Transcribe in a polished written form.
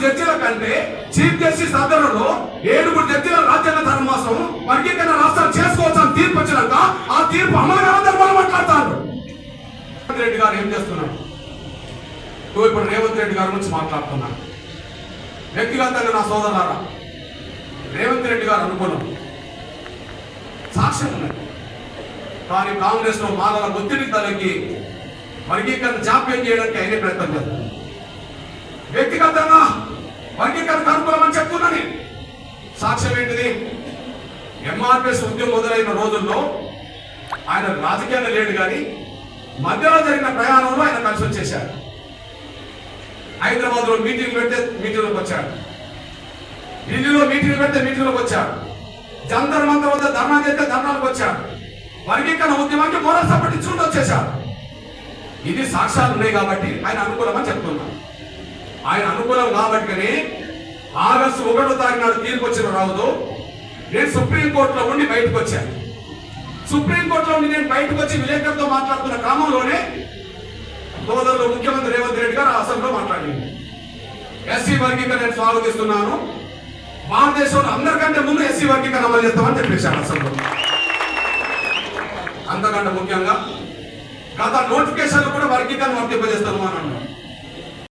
జడ్జీల కంటే chief justice ఆధ్వర్యంలో 7 జడ్జీల రాజ్యాంగ ధర్మాసం వర్గీకరణ రాష్ట్రాలు చేసుకోవచ్చు అని తీర్పు వచ్చినాక ఆ తీర్పు అమలు కావాలని మనం మాట్లాడతారు. రేవంత్ రెడ్డి గారు ఏం చేస్తున్నారు? ఇప్పుడు రేవంత్ రెడ్డి గారి గురించి మాట్లాడుతున్నారు. వ్యక్తిగతంగా నా సోదరులారా, రేవంత్ రెడ్డి గారు అనుకున్నాం సాక్ష్యం ఉన్నది. కానీ కాంగ్రెస్ లో మాలల ఒత్తిడి తలకి వర్గీకరణ జాప్యం చేయడానికి అయిన ప్రయత్నం లేదు. వ్యక్తిగతంగా వర్గీకరణ అనుకూలమని చెప్తున్నాను. సాక్ష్యం ఏంటిది? ఎంఆర్పిఎస్ ఉద్యమం మొదలైన రోజుల్లో ఆయన రాజకీయంగా లేడు, కానీ మధ్యలో జరిగిన ప్రయాణంలో ఆయన కలిసి వచ్చేశారు. హైదరాబాద్ లో మీటింగ్ పెడితే మీటింగ్లోకి వచ్చాడు, ఢిల్లీలో మీటింగ్ పెడితే మీటింగ్లోకి వచ్చాడు, జంతర్ మంతర్ వద్ద ధర్నా చేస్తే ధర్నాలకు వచ్చాడు, వర్గీకరణ ఉద్యమానికి మోరల్ సపోర్ట్ ఇచ్చుకుంటూ వచ్చేశారు. ఇది సాక్ష్యాలు ఉన్నాయి కాబట్టి ఆయన అనుకూలమని చెప్తున్నాను. ఆయన అనుకూలం కాబట్టి ఆగస్టు 1వ తారీఖు నాడు తీర్పు వచ్చిన రావుతో నేను సుప్రీంకోర్టులో ఉండి బయటకు వచ్చాను. సుప్రీంకోర్టులో ఉండి నేను బయటకు వచ్చి విలేకరులతో మాట్లాడుతున్న క్రమంలోనే సోదరులు ముఖ్యమంత్రి రేవంత్ రెడ్డి గారు అసెంబ్లీలో మాట్లాడింది. ఎస్సీ వర్గీకరణ నేను స్వాగతిస్తున్నాను, భారతదేశంలో అందరికంటే ముందు ఎస్సీ వర్గీకరణ అమలు చేస్తామని చెప్పేశాను అసెంబ్లీలో. అంతకంటే ముఖ్యంగా గత నోటిఫికేషన్లు కూడా వర్గీకరణ వర్తింపజేస్తాను అని అన్నాను.